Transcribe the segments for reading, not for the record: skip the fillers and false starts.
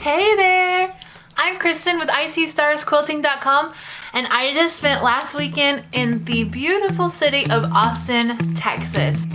Hey there! I'm Kristen with ICStarsQuilting.com, and I just spent last weekend in the beautiful city of Austin, Texas.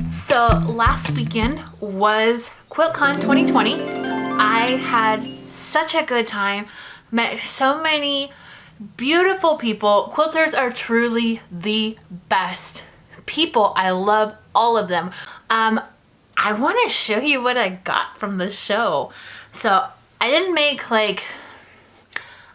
So last weekend was QuiltCon 2020. I had such a good time, met so many beautiful people. Quilters are truly the best people. I love all of them. I want to show you what I got from the show. So I didn't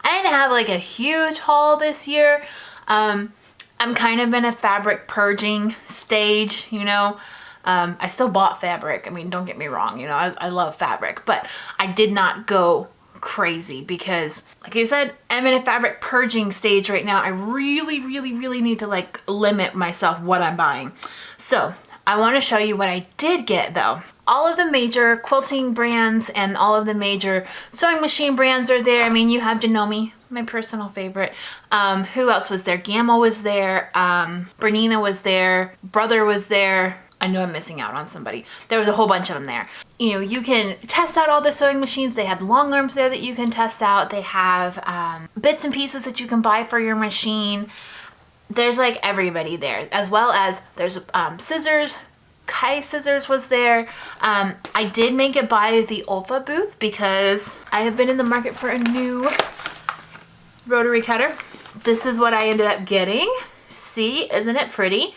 have like a huge haul this year. I'm kind of in a fabric purging stage, you know. I still bought fabric. I mean, don't get me wrong, you know, I love fabric, but I did not go crazy because, like I said, I'm in a fabric purging stage right now. I really need to like limit myself what I'm buying. So I want to show you what I did get though. All of the major quilting brands and all of the major sewing machine brands are there. I mean, you have Janome, my personal favorite. Who else was there? Gamma was there. Bernina was there. Brother was there. I know I'm missing out on somebody. There was a whole bunch of them there. You know, you can test out all the sewing machines. They have long arms there that you can test out. They have bits and pieces that you can buy for your machine. There's like everybody there, as well as there's scissors. Kai Scissors was there. I did make it by the Olfa booth because I have been in the market for a new rotary cutter. This is what I ended up getting. See, isn't it pretty?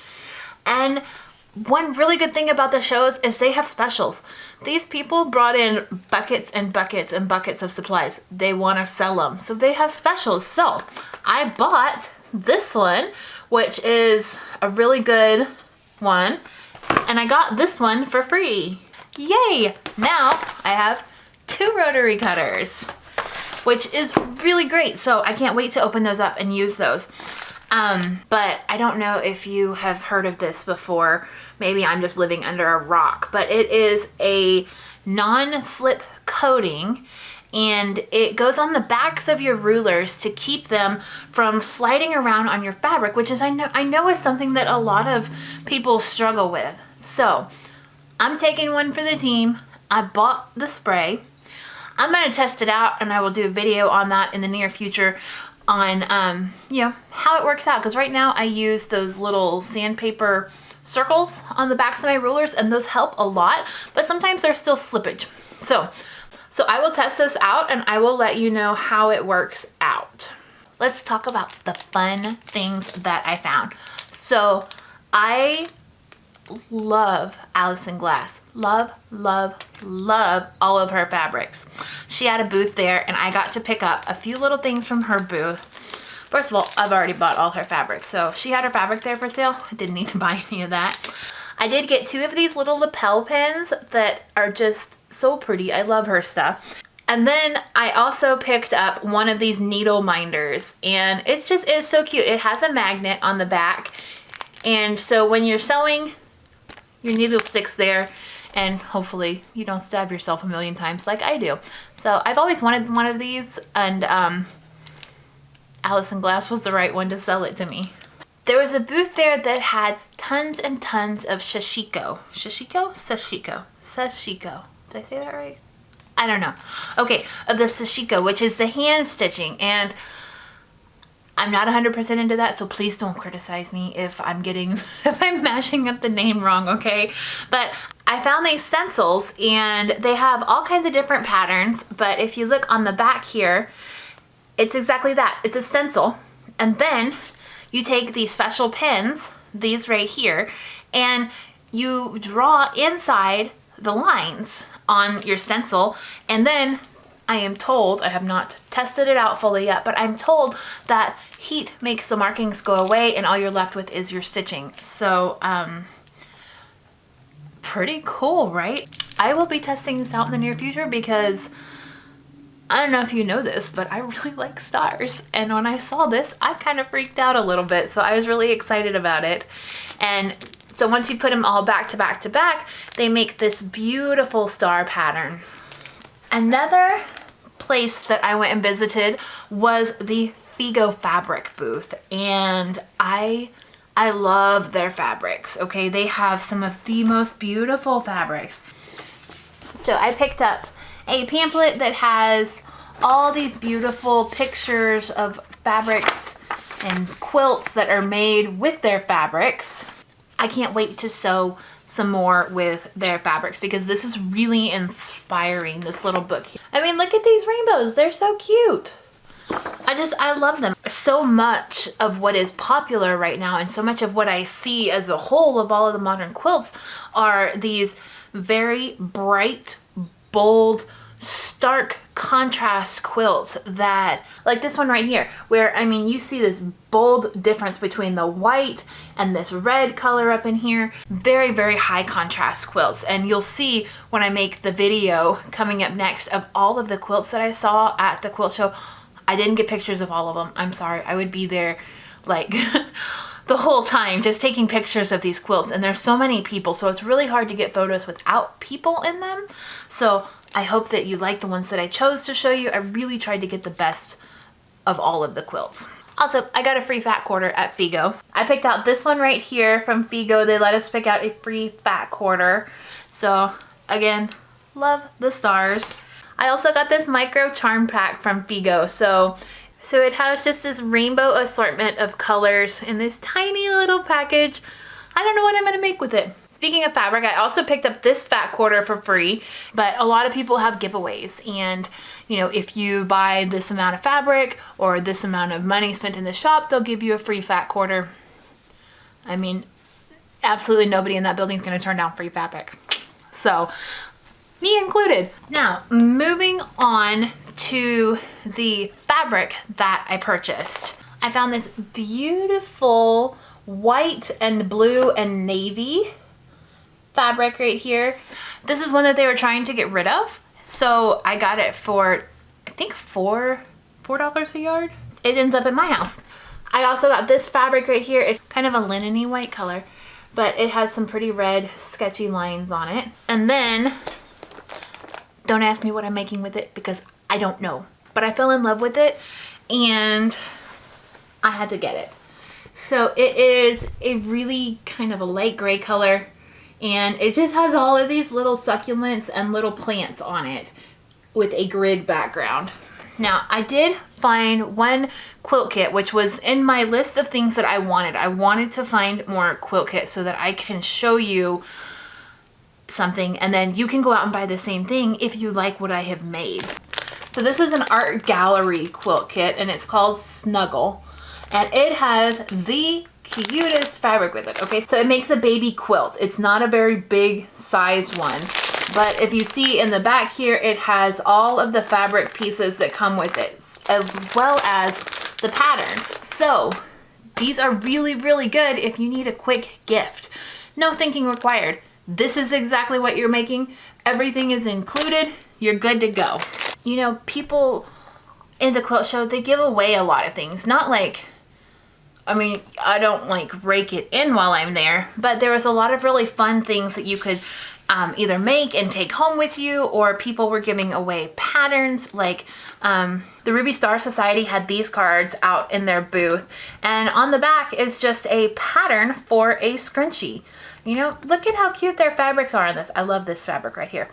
And one really good thing about the shows is they have specials. These people brought in buckets and buckets and buckets of supplies. They want to sell them, so they have specials. So I bought this one, which is a really good one, and I got this one for free. Yay! Now I have 2 rotary cutters, which is really great. So I can't wait to open those up and use those. But I don't know if you have heard of this before. Maybe I'm just living under a rock, but it is a non-slip coating, and it goes on the backs of your rulers to keep them from sliding around on your fabric, which is I know is something that a lot of people struggle with. So I'm taking one for the team. I bought the spray. I'm going to test it out, and I will do a video on that in the near future on you know, how it works out, because right now I use those little sandpaper circles on the backs of my rulers, and those help a lot, but sometimes there's still slippage. So I will test this out and I will let you know how it works out. Let's talk about the fun things that I found. So I love Allison Glass. Love all of her fabrics. She had a booth there, and I got to pick up a few little things from her booth. First of all, I've already bought all her fabrics, so she had her fabric there for sale. I didn't need to buy any of that. I did get 2 of these little lapel pins that are just so pretty. I love her stuff. And then I also picked up one of these needle minders, and it's so cute. It has a magnet on the back, and so when you're sewing, your needle sticks there, and hopefully you don't stab yourself a million times like I do. So I've always wanted one of these, and Allison Glass was the right one to sell it to me. There was a booth there that had tons and tons of sashiko. Sashiko. Did I say that right? I don't know. Okay, of the sashiko, which is the hand stitching, and I'm not 100% into that, so please don't criticize me if I'm mashing up the name wrong, okay? But I found these stencils, and they have all kinds of different patterns, but if you look on the back here, it's exactly that. It's a stencil, and then you take these special pins, these right here, and you draw inside the lines on your stencil, and then I am told, I have not tested it out fully yet, but I'm told that heat makes the markings go away and all you're left with is your stitching. So, pretty cool, right? I will be testing this out in the near future because I don't know if you know this, but I really like stars. And when I saw this, I kind of freaked out a little bit. So I was really excited about it. And so once you put them all back to back to back, they make this beautiful star pattern. Another place that I went and visited was the Figo fabric booth, and I I love their fabrics, okay? They have some of the most beautiful fabrics. So I picked up a pamphlet that has all these beautiful pictures of fabrics and quilts that are made with their fabrics. I can't wait to sew some more with their fabrics because this is really inspiring, this little book. I mean, look at these rainbows. They're so cute. I love them. So much of what is popular right now and so much of what I see as a whole of all of the modern quilts are these very bright, bold, stark contrast quilts that, like this one right here, where, I mean, you see this bold difference between the white and this red color up in here. Very, very high contrast quilts. And you'll see when I make the video coming up next of all of the quilts that I saw at the quilt show. I didn't get pictures of all of them. I'm sorry. I would be there like the whole time just taking pictures of these quilts. And there's so many people, so it's really hard to get photos without people in them. So I hope that you like the ones that I chose to show you. I really tried to get the best of all of the quilts. Also, I got a free fat quarter at Figo. I picked out this one right here from Figo. They let us pick out a free fat quarter. So again, love the stars. I also got this micro charm pack from Figo. So it has just this rainbow assortment of colors in this tiny little package. I don't know what I'm gonna make with it. Speaking of fabric, I also picked up this fat quarter for free, but a lot of people have giveaways. And you know, if you buy this amount of fabric or this amount of money spent in the shop, they'll give you a free fat quarter. I mean, absolutely nobody in that building is gonna turn down free fabric. So, me included. Now, moving on to the fabric that I purchased. I found this beautiful white and blue and navy fabric right here. This is one that they were trying to get rid of. So I got it for, I think $4 a yard. It ends up in my house. I also got this fabric right here. It's kind of a linen-y white color, but it has some pretty red sketchy lines on it. And then, don't ask me what I'm making with it because I don't know. But I fell in love with it and I had to get it. So it is a really kind of a light gray color and it just has all of these little succulents and little plants on it with a grid background. Now I did find one quilt kit which was in my list of things that I wanted. I wanted to find more quilt kits so that I can show you something and then you can go out and buy the same thing if you like what I have made. So this was an art gallery quilt kit and it's called Snuggle and it has the cutest fabric with it. Okay, so it makes a baby quilt. It's not a very big size one, but if you see in the back here, it has all of the fabric pieces that come with it as well as the pattern. So these are really, really good if you need a quick gift. No thinking required. This is exactly what you're making. Everything is included. You're good to go. You know, people in the quilt show, they give away a lot of things. Not like, I mean, I don't like rake it in while I'm there, but there was a lot of really fun things that you could either make and take home with you, or people were giving away patterns. Like the Ruby Star Society had these cards out in their booth, and on the back is just a pattern for a scrunchie. You know, look at how cute their fabrics are on this. I love this fabric right here.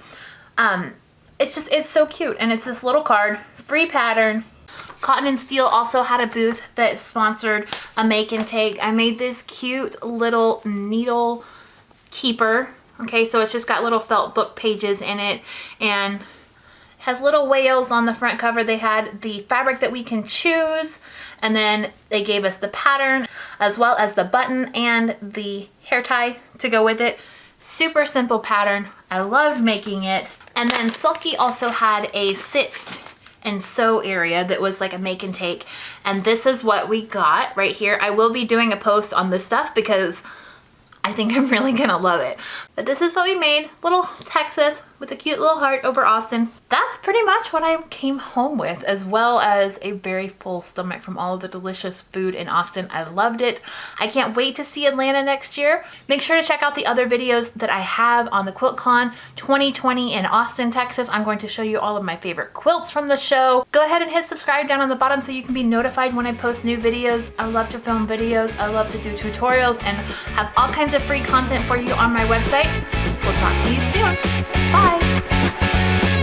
It's so cute, and it's this little card, free pattern. Cotton and Steel also had a booth that sponsored a make and take. I made this cute little needle keeper. Okay, so it's just got little felt book pages in it and has little whales on the front cover. They had the fabric that we can choose, and then they gave us the pattern as well as the button and the hair tie to go with it. Super simple pattern. I loved making it. And then Sulky also had a sit and sew area that was like a make and take, and this is what we got right here. I will be doing a post on this stuff because I think I'm really gonna love it. But this is what we made. Little Texas with a cute little heart over Austin. That's pretty much what I came home with, as well as a very full stomach from all of the delicious food in Austin. I loved it. I can't wait to see Atlanta next year. Make sure to check out the other videos that I have on the QuiltCon 2020 in Austin, Texas. I'm going to show you all of my favorite quilts from the show. Go ahead and hit subscribe down on the bottom so you can be notified when I post new videos. I love to film videos. I love to do tutorials and have all kinds of free content for you on my website. We'll talk to you soon. Bye.